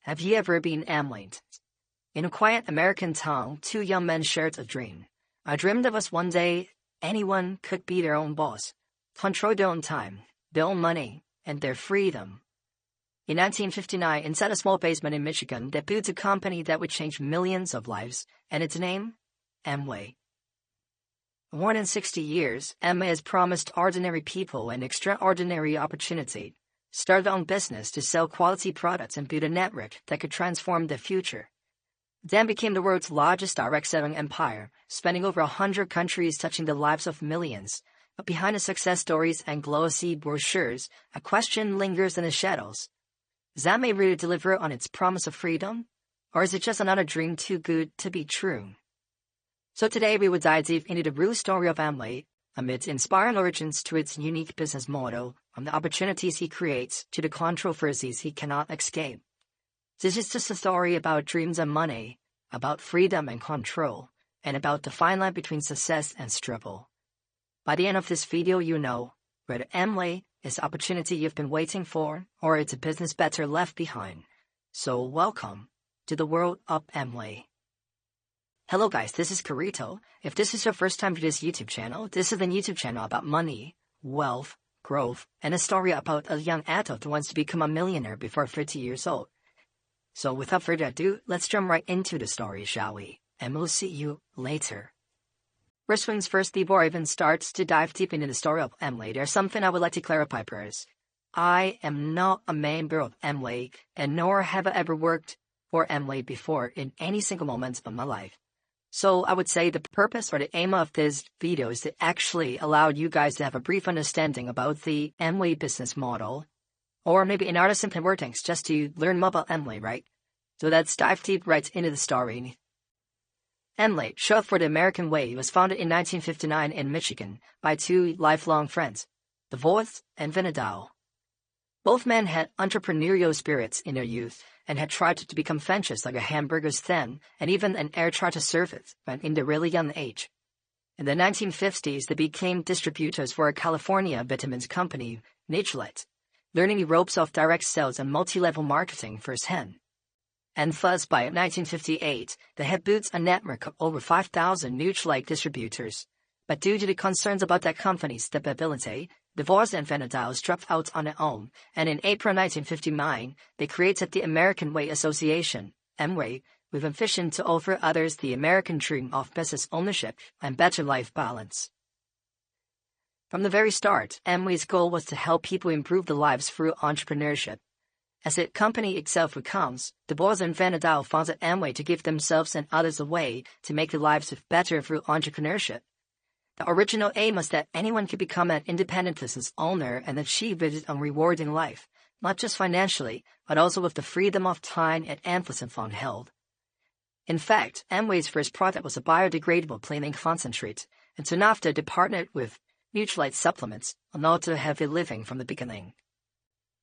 Have you ever been Amway? In a quiet American town, two young men shared a dream. I dreamed of us one day, anyone could be their own boss, control their own time, their own money, and their freedom. In 1959, inside a small basement in Michigan, they built a company that would change millions of lives, and its name? Amway. For more than 60 years, Amway has promised ordinary people an extraordinary opportunity. Start their own business to sell quality products and build a network that could transform their future. Then became the world's largest direct selling empire, spanning over 100 countries, touching the lives of millions. But behind the success stories and glossy brochures, a question lingers in the shadows. Does Amway really deliver on its promise of freedom? Or is it just another dream too good to be true? So today we will dive deep into the real story of Amway, amid inspiring origins to its unique business model, from the opportunities he creates to the controversies he cannot escape. This is just a story about dreams and money, about freedom and control, and about the fine line between success and struggle. By the end of this video, you know whether Amway is the opportunity you've been waiting for, or it's a business better left behind. So welcome to the world of Amway. Hello guys, this is Carito. If this is your first time to this YouTube channel, this is a YouTube channel about money, wealth, growth, and a story about a young adult who wants to become a millionaire before 30 years old. So without further ado, let's jump right into the story, shall we? And we'll see you later. First things first, before I even start to dive deep into the story of Amway, there's something I would like to clarify first. I am not a member of Amway, and nor have I ever worked for Amway before in any single moment of my life. So I would say the purpose or the aim of this video is to actually allow you guys to have a brief understanding about the Amway business model, or maybe in other simple wordings, just to learn more about Amway, right? So let's dive deep right into the story. Amway, short for the American Way, was founded in 1959 in Michigan by two lifelong friends, DeVos and Venedal. Both men had entrepreneurial spirits in their youth and had tried to become ventures like a hamburger stand and even an air charter service when in their really young age. In the 1950s, they became distributors for a California vitamins company, Nutrilite, learning the ropes of direct sales and multi-level marketing firsthand. And thus, by 1958, they had built a network of over 5,000 Nutrilite distributors. But due to the concerns about that company's stability, DeVos and Venedal struck out on their own, and in April 1959, they created the American Way Association, Amway, with a vision to offer others the American dream of business ownership and better life balance. From the very start, Amway's goal was to help people improve their lives through entrepreneurship. As the company itself recounts, DeVos and Venedal founded Amway to give themselves and others a way to make their lives better through entrepreneurship. The original aim was that anyone could become an independent business owner and achieve a rewarding life, not just financially, but also with the freedom of time and emphasis on health. In fact, Amway's first product was a biodegradable cleaning concentrate, and soon after they partnered with Nutrilite supplements, an ultra-heavy living from the beginning.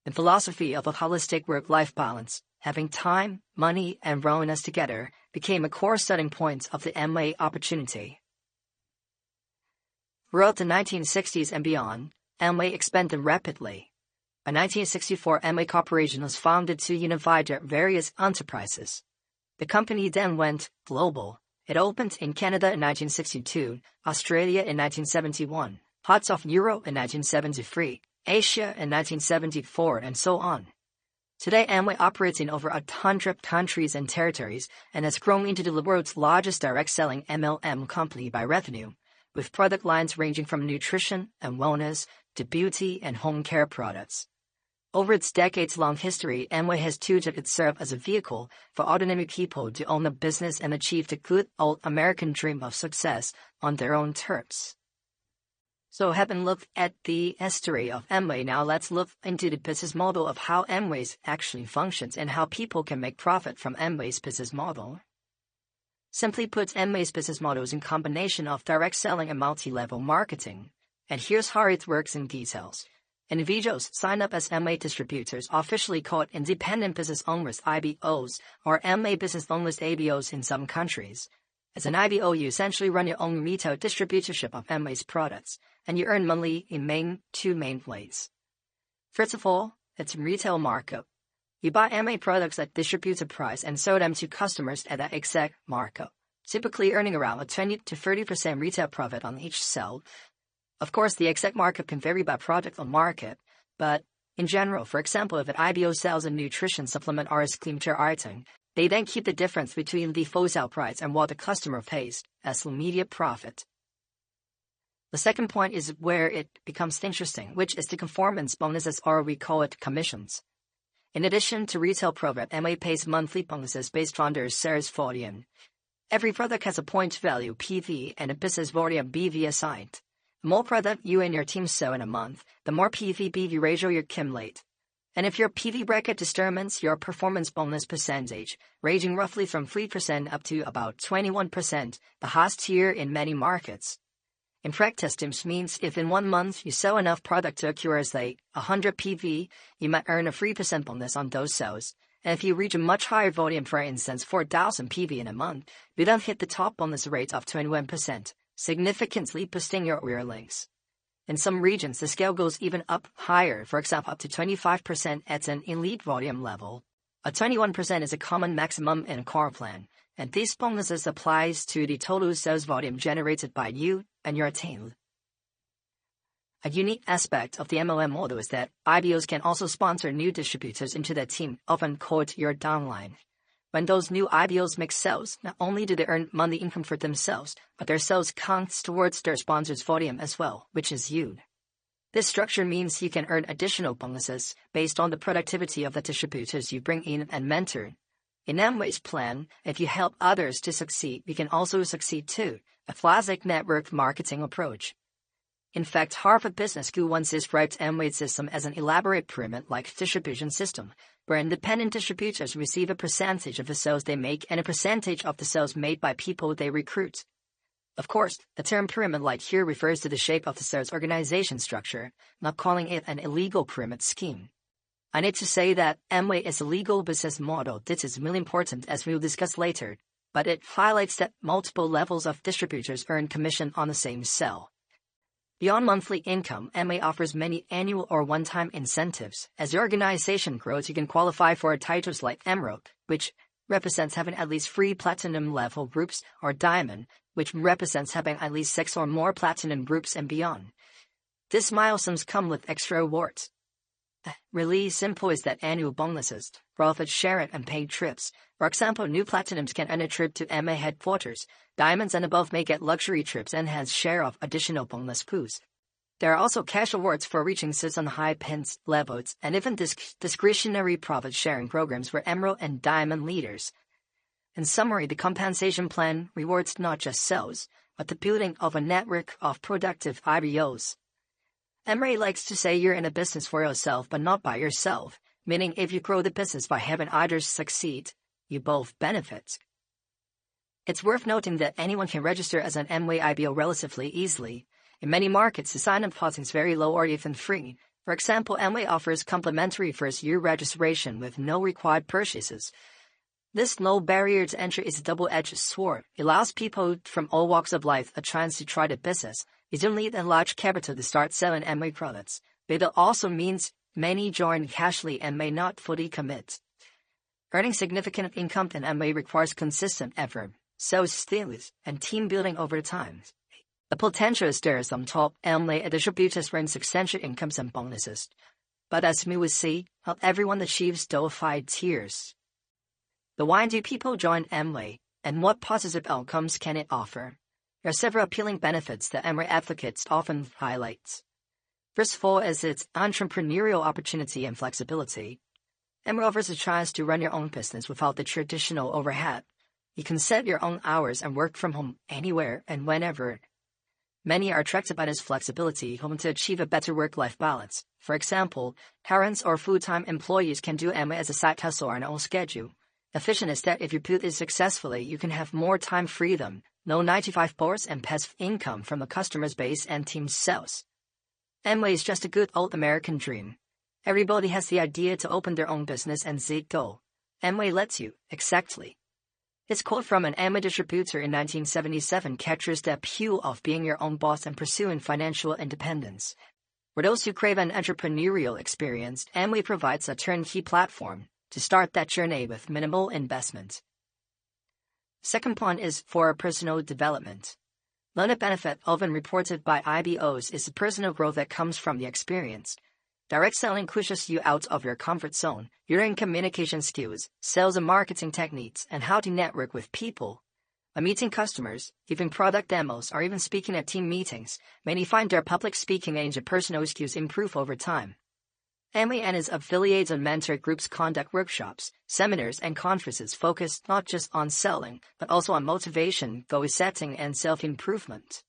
The philosophy of a holistic work-life balance, having time, money, and wellness together, became a core starting point of the Amway opportunity. Throughout the 1960s and beyond, Amway expanded rapidly. By 1964, Amway Corporation was founded to unify their various enterprises. The company then went global. It opened in Canada in 1962, Australia in 1971, parts of Europe in 1973, Asia in 1974, and so on. Today, Amway operates in over 100 countries and territories and has grown into the world's largest direct-selling MLM company by revenue, with product lines ranging from nutrition and wellness to beauty and home care products. Over its decades-long history, Amway has tutored itself as a vehicle for ordinary people to own a business and achieve the good old American dream of success on their own terms. So having looked at the history of Amway, now let's look into the business model of how Amway actually functions and how people can make profit from Amway's business model. Simply put, Amway's business model is a combination of direct selling and multi-level marketing. And here's how it works in details. Individuals sign up as Amway distributors, officially called independent business owners (IBOs) or Amway business owners (ABOs) in some countries. As an IBO, you essentially run your own retail distributorship of Amway's products, and you earn money in two main ways. First of all, it's retail markup. You buy Amway products at distributor price and sell them to customers at that exact markup, typically earning around a 20 to 30% retail profit on each sale. Of course, the exact markup can vary by product or market, but in general, for example, if an IBO sells a nutrition supplement or a skincare item, they then keep the difference between the full sale price and what the customer pays as immediate profit. The second point is where it becomes interesting, which is the conformance bonuses, or we call it commissions. In addition to retail profit, Amway pays monthly bonuses based on their sales volume. Every product has a point value PV and a business volume BV assigned. The more product you and your team sell in a month, the more PV-BV ratio you accumulate. And if your PV bracket determines your performance bonus percentage, ranging roughly from 3% up to about 21%, the highest tier in many markets. In practice, this means if in 1 month you sell enough product to accumulate 100 PV, you might earn a 3% bonus on those sales. And if you reach a much higher volume, for instance 4,000 PV in a month, you then hit the top bonus rate of 21%, significantly boosting your earnings. In some regions, the scale goes even up higher, for example up to 25% at an elite volume level. A 21% is a common maximum in a core plan, and these bonuses applies to the total sales volume generated by you and your team. A unique aspect of the MLM model is that IBOs can also sponsor new distributors into their team, often called your downline. When those new IBOs make sales, not only do they earn money income for themselves, but their sales counts towards their sponsor's volume as well, which is you. This structure means you can earn additional bonuses based on the productivity of the distributors you bring in and mentor. In Amway's plan, if you help others to succeed, you can also succeed too, a classic network marketing approach. In fact, Harvard Business School once described Amway's system as an elaborate pyramid-like distribution system, where independent distributors receive a percentage of the sales they make and a percentage of the sales made by people they recruit. Of course, the term pyramid-like here refers to the shape of the sales organization structure, not calling it an illegal pyramid scheme. I need to say that Amway is a legal business model. This is really important, as we will discuss later, but it highlights that multiple levels of distributors earn commission on the same sale. Beyond monthly income, Amway offers many annual or one-time incentives. As the organization grows, you can qualify for titles like Emerald, which represents having at least 3 platinum level groups, or Diamond, which represents having at least 6 or more platinum groups and beyond. These milestones come with extra rewards. Really simple is that annual bonuses, profit sharing, and paid trips. For example, new platinums can earn a trip to Amway headquarters. Diamonds and above may get luxury trips and has share of additional bonus pools. There are also cash awards for reaching certain high pins levels, and even discretionary profit sharing programs for Emerald and Diamond leaders. In summary, the compensation plan rewards not just sales, but the building of a network of productive IBOs. Amway likes to say you're in a business for yourself but not by yourself, meaning if you grow the business by having others succeed, you both benefit. It's worth noting that anyone can register as an Amway IBO relatively easily. In many markets, the sign-up cost is very low or even free. For example, Amway offers complimentary first-year registration with no required purchases. This low barrier to entry is a double-edged sword. It allows people from all walks of life a chance to try the business. You don't need a large capital to start selling Amway products, but it also means many join casually and may not fully commit. Earning significant income in Amway requires consistent effort, sales skills, and team building over time. The potential is there. Some top Amway distributors earn substantial incomes and bonuses, but as we will see, not everyone achieves those 5 tiers. But why do people join Amway, and what positive outcomes can it offer? There are several appealing benefits that Amway advocates often highlight. First of all is its entrepreneurial opportunity and flexibility. Amway offers a chance to run your own business without the traditional overhead. You can set your own hours and work from home anywhere and whenever. Many are attracted by this flexibility, hoping to achieve a better work-life balance. For example, parents or full-time employees can do Amway as a side hustle on their own schedule. Efficient is that if you put it successfully, you can have more time freedom, no 9-to-5 boss, and passive income from a customer's base and team sales. Amway is just a good old American dream. Everybody has the idea to open their own business and see it go. Amway lets you, exactly. This quote from an Amway distributor in 1977 captures the appeal of being your own boss and pursuing financial independence. For those who crave an entrepreneurial experience, Amway provides a turnkey platform. to start that journey with minimal investment. Second point is for personal development. One benefit often reported by IBOs is the personal growth that comes from the experience. Direct selling pushes you out of your comfort zone. You learn communication skills, sales and marketing techniques, and how to network with people. By meeting customers, giving product demos, or even speaking at team meetings, many find their public speaking and interpersonal skills improve over time. Amway and its affiliates and mentor groups conduct workshops, seminars, and conferences focused not just on selling, but also on motivation, goal setting, and self-improvement.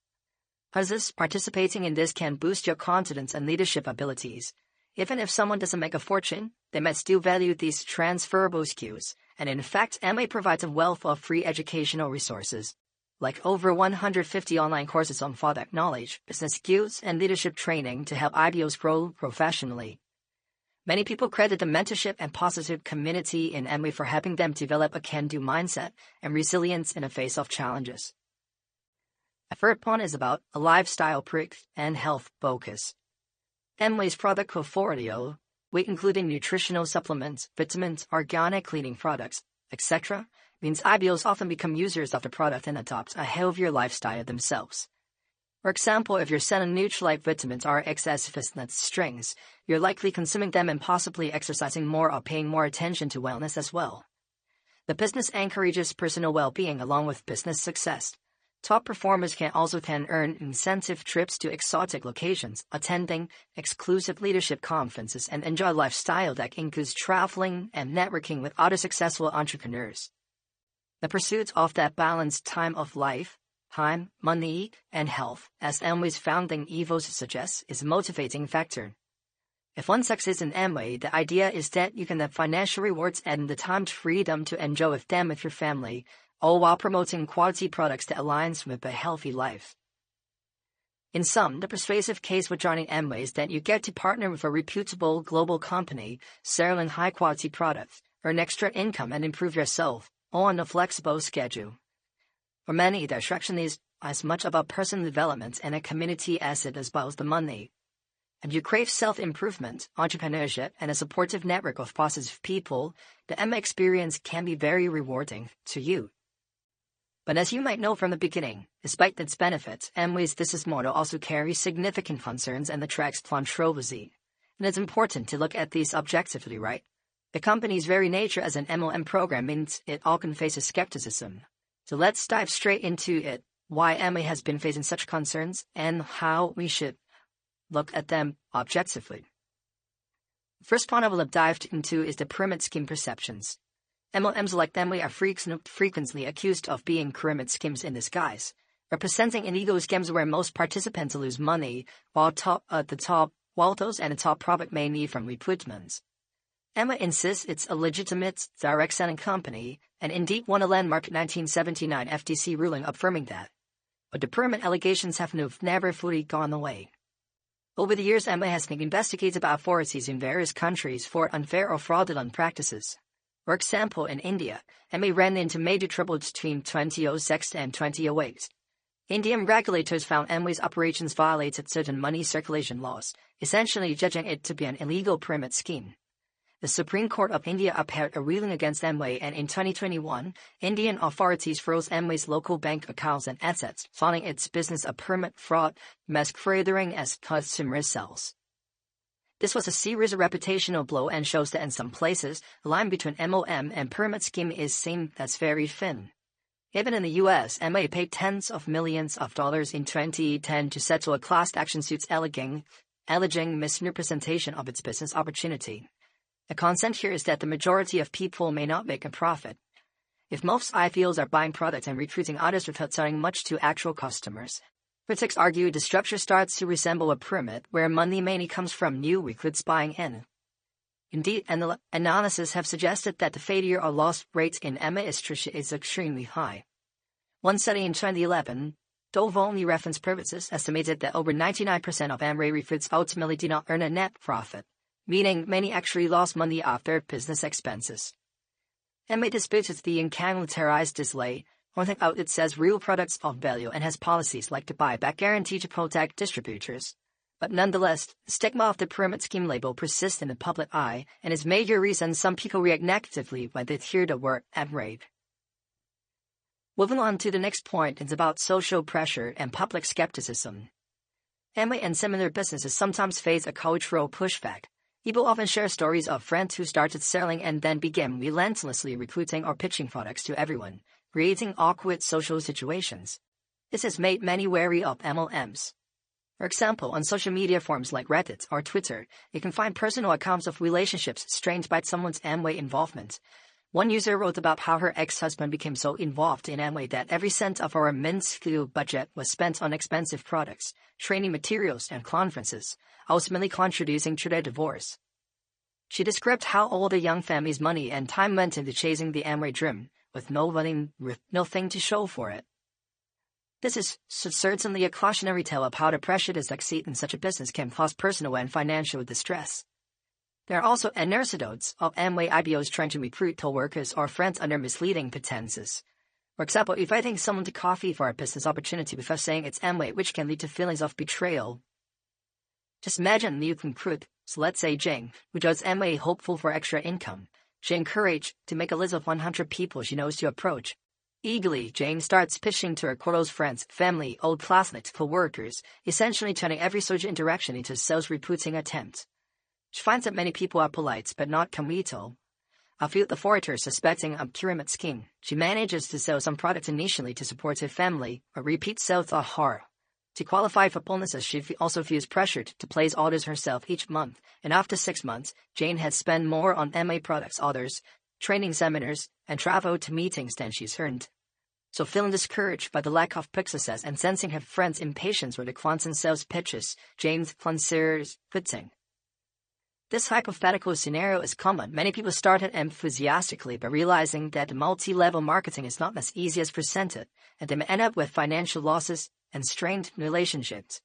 As participating in this can boost your confidence and leadership abilities. Even if someone doesn't make a fortune, they might still value these transferable skills, and in fact, Amway provides a wealth of free educational resources, like over 150 online courses on product knowledge, business skills, and leadership training to help IBOs grow professionally. Many people credit the mentorship and positive community in Amway for helping them develop a can-do mindset and resilience in the face of challenges. A third point is about a lifestyle prick and health focus. Amway's product portfolio, including nutritional supplements, vitamins, organic cleaning products, etc., means IBOs often become users of the product and adopt a healthier lifestyle themselves. For example, if you're selling Nutrilite vitamins or excessive strings, you're likely consuming them and possibly exercising more or paying more attention to wellness as well. The business encourages personal well-being along with business success. Top performers can earn incentive trips to exotic locations, attending exclusive leadership conferences, and enjoy a lifestyle that includes traveling and networking with other successful entrepreneurs. The pursuit of that balanced time, money, and health, as Amway's founding ethos suggests, is a motivating factor. If one succeeds in Amway, the idea is that you can have financial rewards and the time freedom to enjoy with them with your family, all while promoting quality products that aligns with a healthy life. In sum, the persuasive case for joining Amway is that you get to partner with a reputable global company, selling high-quality products, earn extra income, and improve yourself, all on a flexible schedule. For many, the attraction is as much about personal development and a community asset as well as the money. If you crave self-improvement, entrepreneurship, and a supportive network of positive people, the Amway experience can be very rewarding to you. But as you might know from the beginning, despite its benefits, Amway's business model also carries significant concerns and attracts controversy. And it's important to look at these objectively, right? The company's very nature as an MLM program means it often faces skepticism. So let's dive straight into it, why Amway has been facing such concerns and how we should look at them objectively. The first point I will have dived into is the pyramid scheme perceptions. MLMs like Amway are frequently accused of being pyramid schemes in disguise, representing illegal schemes where most participants lose money, while those and the top profit mainly from recruitments. Amway insists it's a legitimate, direct selling company, and indeed won a landmark 1979 FTC ruling affirming that. But the pyramid allegations have never fully gone away. Over the years, Amway has been investigated by authorities in various countries for unfair or fraudulent practices. For example, in India, Amway ran into major trouble between 2006 and 2008. Indian regulators found Amway's operations violated certain money circulation laws, essentially judging it to be an illegal pyramid scheme. The Supreme Court of India upheld a ruling against Amway, and in 2021, Indian authorities froze Amway's local bank accounts and assets, finding its business a pyramid fraud, masquerading as customer sales. This was a serious reputational blow and shows that in some places, the line between MLM and pyramid scheme is seen as very thin. Even in the U.S., Amway paid tens of millions of dollars in 2010 to settle a class action suit alleging misrepresentation of its business opportunity. The concept here is that the majority of people may not make a profit. If most IPOs are buying products and recruiting others without selling much to actual customers, critics argue the structure starts to resemble a pyramid where money mainly comes from new recruits buying in. Indeed, analysis have suggested that the failure or loss rate in Amway is extremely high. One study in 2011, though for only reference purposes, estimated that over 99% of Amway recruits ultimately did not earn a net profit, meaning many actually lost money after business expenses. Amway disputes the uncharacterized display, pointing out it says real products of value and has policies like the buyback guarantee to protect distributors. But nonetheless, the stigma of the pyramid scheme label persists in the public eye and is major reason some people react negatively when they hear the word Amway. Moving on to the next point, it's about social pressure and public skepticism. Amway and similar businesses sometimes face a cultural pushback. People often share stories of friends who started selling and then began relentlessly recruiting or pitching products to everyone, creating awkward social situations. This has made many wary of MLMs. For example, on social media forums like Reddit or Twitter, you can find personal accounts of relationships strained by someone's Amway involvement. One user wrote about how her ex-husband became so involved in Amway that every cent of our minuscule budget was spent on expensive products, training materials, and conferences, ultimately contributing to their divorce. She described how all the young family's money and time went into chasing the Amway dream, with nothing to show for it. This is certainly a cautionary tale of how the pressure to succeed in such a business can cause personal and financial distress. There are also anecdotes of Amway IBOs trying to recruit co-workers or friends under misleading pretenses. For example, inviting someone to coffee for a business opportunity without saying it's Amway, which can lead to feelings of betrayal. Just imagine you can recruit, so let's say Jane, who does Amway hopeful for extra income. She encouraged to make a list of 100 people she knows to approach. Eagerly, Jane starts pitching to her close friends, family, old classmates, co-workers, essentially turning every social interaction into a sales recruiting attempt. She finds that many people are polite but not committal. After the forager suspecting a pyramid scheme, she manages to sell some products initially to support her family, but repeat sales are hard. To qualify for bonuses, she also feels pressured to place orders herself each month, and after 6 months, Jane has spent more on MA products orders, training seminars, and travel to meetings than she's earned. So feeling discouraged by the lack of quick success and sensing her friends' impatience with the constant sales pitches, Jane considers quitting. This hypothetical scenario is common. Many people started enthusiastically by realizing that the multi-level marketing is not as easy as presented, and they may end up with financial losses and strained relationships.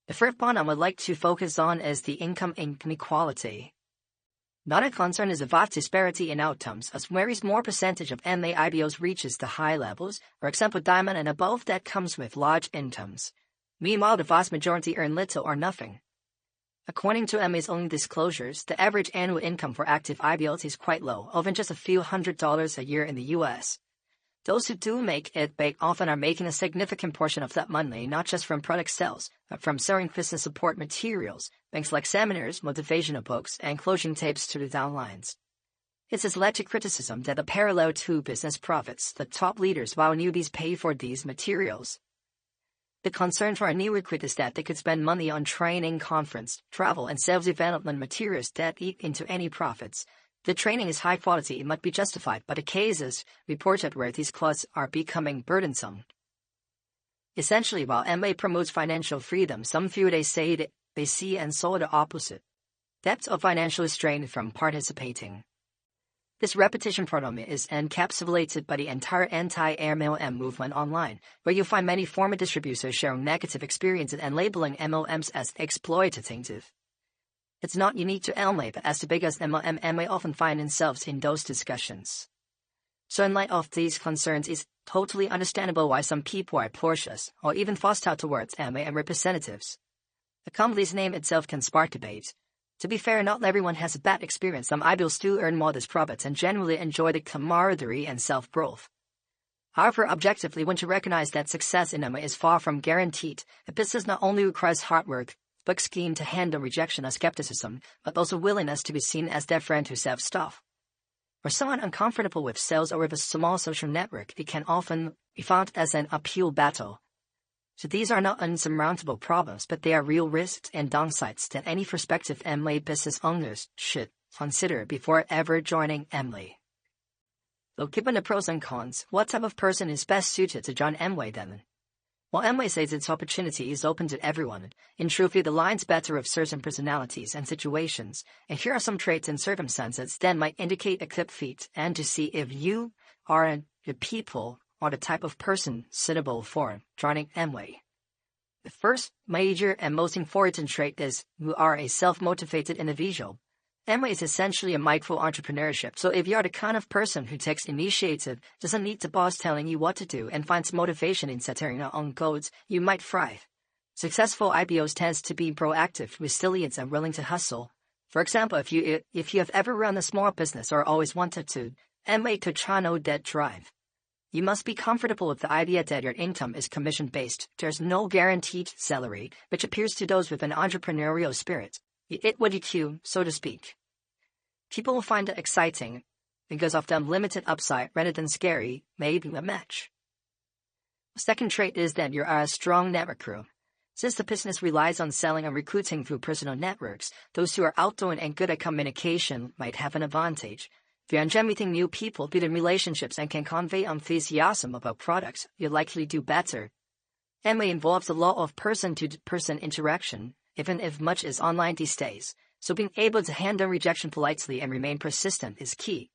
The third point I would like to focus on is the income inequality. Another concern is the vast disparity in outcomes, as very small percentage of MA IBOs reaches the high levels, for example diamond and above, that comes with large incomes. Meanwhile, the vast majority earn little or nothing. According to MA's own disclosures, the average annual income for active IBOs is quite low, often just a few $100s a year in the US. Those who do make it big often are making a significant portion of that money not just from product sales, but from selling business support materials, things like seminars, motivational books, and closing tapes to the downlines. It has led to criticism that the parallel to business profits, the top leaders while newbies pay for these materials. The concern for a new recruit is that they could spend money on training, conference, travel, and sales development materials that eat into any profits. The training is high quality, it might be justified, but the cases reported where these costs are becoming burdensome. Essentially, while MA promotes financial freedom, some feel they see and saw the opposite. Depth of financial strain from participating. This repetition problem is encapsulated by the entire anti-MLM movement online, where you'll find many former distributors sharing negative experiences and labeling MLMs as exploitative. It's not unique to Amway, but as the biggest MLM, Amway often find themselves in those discussions. So in light of these concerns, it's totally understandable why some people are cautious, or even hostile towards Amway and representatives. The company's name itself can spark debate. To be fair, not everyone has a bad experience. Some IBOs still earn modest profits and generally enjoy the camaraderie and self-growth. However, objectively, one should recognize that success in Amway is far from guaranteed. A business not only requires hard work, but scheme to handle rejection and skepticism, but also willingness to be seen as their friend who sells stuff. For someone uncomfortable with sales or with a small social network, it can often be found as an uphill battle. So these are not unsurmountable problems, but they are real risks and downsides that any prospective Amway business owners should consider before ever joining Amway. So given the pros and cons, what type of person is best suited to join Amway then? While Amway says its opportunity is open to everyone, in truth it aligns better with certain personalities and situations, and here are some traits and circumstances that might indicate a good fit and to see if you are the people or the type of person suitable for joining Amway. The first major and most important trait is you are a self-motivated individual. Amway is essentially a micro-entrepreneurship, so if you are the kind of person who takes initiative, doesn't need the boss telling you what to do, and finds motivation in setting your own goals, you might thrive. Successful IPOs tends to be proactive, resilient, and willing to hustle. For example, if you have ever run a small business or always wanted to, Amway could try no debt drive. You must be comfortable with the idea that your income is commission-based. There's no guaranteed salary, which appeals to those with an entrepreneurial spirit. You eat what you chew, so to speak. People will find it exciting because of the limited upside rather than scary, maybe a match. The second trait is that you are a strong networker. Since the business relies on selling and recruiting through personal networks, those who are outgoing and good at communication might have an advantage. If you enjoy meeting new people, building relationships, and can convey enthusiasm about products, you'll likely do better. Amway involves a lot of person-to-person interaction, even if much is online these days, so being able to handle rejection politely and remain persistent is key.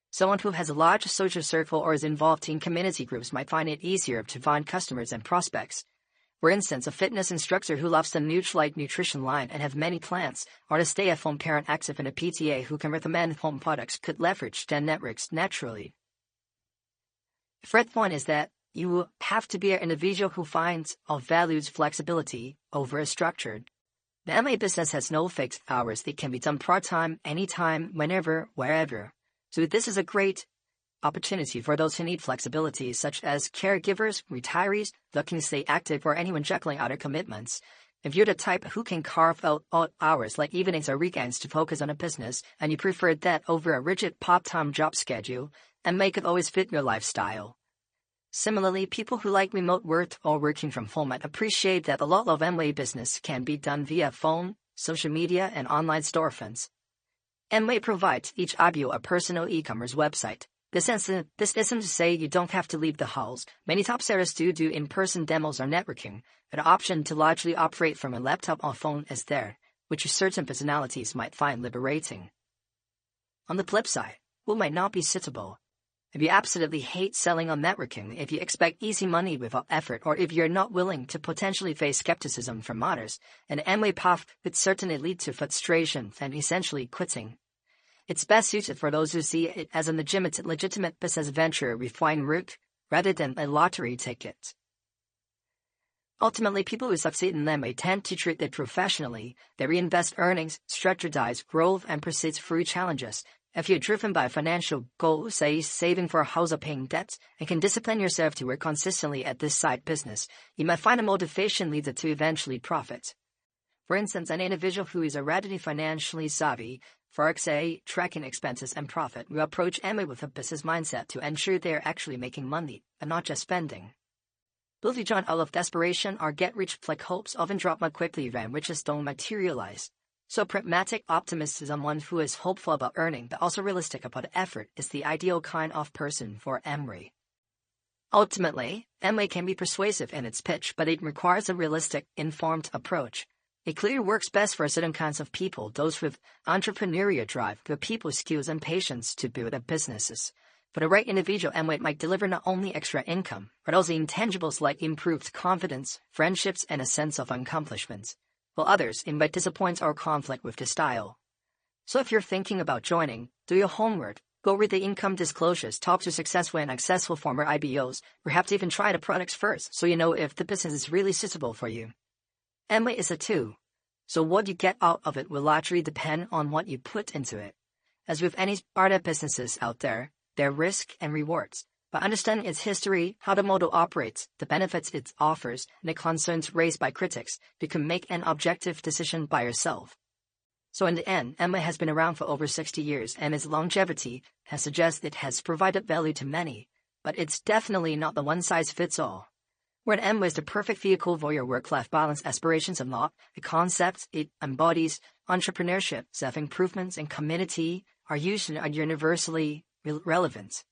Someone who has a large social circle or is involved in community groups might find it easier to find customers and prospects. For instance, a fitness instructor who loves the Nutrilite nutrition line and have many plants, or a stay-at-home parent active in a PTA who can recommend home products could leverage their networks naturally. The third point is that you have to be an individual who finds or values flexibility over a structured. The Amway business has no fixed hours. They can be done part-time, anytime, whenever, wherever. So this is a great opportunity for those who need flexibility, such as caregivers, retirees, looking to stay active, or anyone juggling other commitments. If you're the type who can carve out odd hours like evenings or weekends to focus on a business, and you prefer that over a rigid part-time job schedule, and make it always fit your lifestyle. Similarly, people who like remote work or working from home might appreciate that a lot of Amway business can be done via phone, social media, and online storefronts. Amway provides each IPO a personal e-commerce website. This isn't to say you don't have to leave the house. Many top sellers do in-person demos or networking, but the option to largely operate from a laptop or phone is there, which certain personalities might find liberating. On the flip side, what might not be suitable? If you absolutely hate selling or networking, if you expect easy money without effort, or if you're not willing to potentially face skepticism from others, an Amway path could certainly lead to frustration and essentially quitting. It's best suited for those who see it as a legitimate business venture with fine root, rather than a lottery ticket. Ultimately, people who succeed in Amway tend to treat it professionally. They reinvest earnings, strategize growth, and proceed through challenges. If you're driven by a financial goal, say saving for a house or paying debts, and can discipline yourself to work consistently at this side business, you might find a motivation leads to eventually profit. For instance, an individual who is already financially savvy, for example, tracking expenses and profit, will approach Amway with a business mindset to ensure they are actually making money, and not just spending. Those who join out of desperation or get-rich-quick hopes often drop out quickly when riches don't materialize. So pragmatic optimism, someone who is hopeful about earning but also realistic about the effort, is the ideal kind of person for Amway. Ultimately, Amway can be persuasive in its pitch, but it requires a realistic, informed approach. It clearly works best for certain kinds of people, those with entrepreneurial drive, the people skills and patience to build their businesses. For the right individual, Amway might deliver not only extra income, but also intangibles like improved confidence, friendships, and a sense of accomplishment. While others invite disappointment or conflict with the style. So if you're thinking about joining, do your homework, go read the income disclosures, talk to successful and successful former IPOs, perhaps even try the products first so you know if the business is really suitable for you. Amway is a tool, so what you get out of it will largely depend on what you put into it. As with any startup businesses out there, there are risks and rewards. By understanding its history, how the model operates, the benefits it offers, and the concerns raised by critics, you can make an objective decision by yourself. So in the end, Amway has been around for over 60 years, and its longevity has suggested it has provided value to many, but it's definitely not the one-size-fits-all. Where Amway is the perfect vehicle for your work-life balance aspirations and law, the concepts it embodies, entrepreneurship, self-improvement, and community, are universally relevant.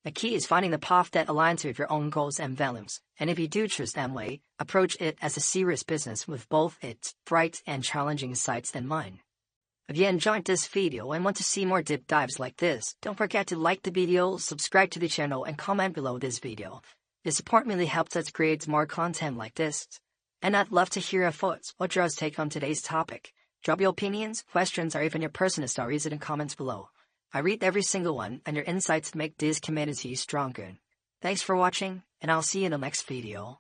The key is finding the path that aligns with your own goals and values, and if you do choose Amway, approach it as a serious business with both its bright and challenging sides in mind. If you enjoyed this video and want to see more deep dives like this, don't forget to like the video, subscribe to the channel, and comment below this video. Your support really helps us create more content like this. And I'd love to hear your thoughts. What's your take on today's topic? Drop your opinions, questions, or even your personal stories in the comments below. I read every single one, and your insights make this community stronger. Thanks for watching, and I'll see you in the next video.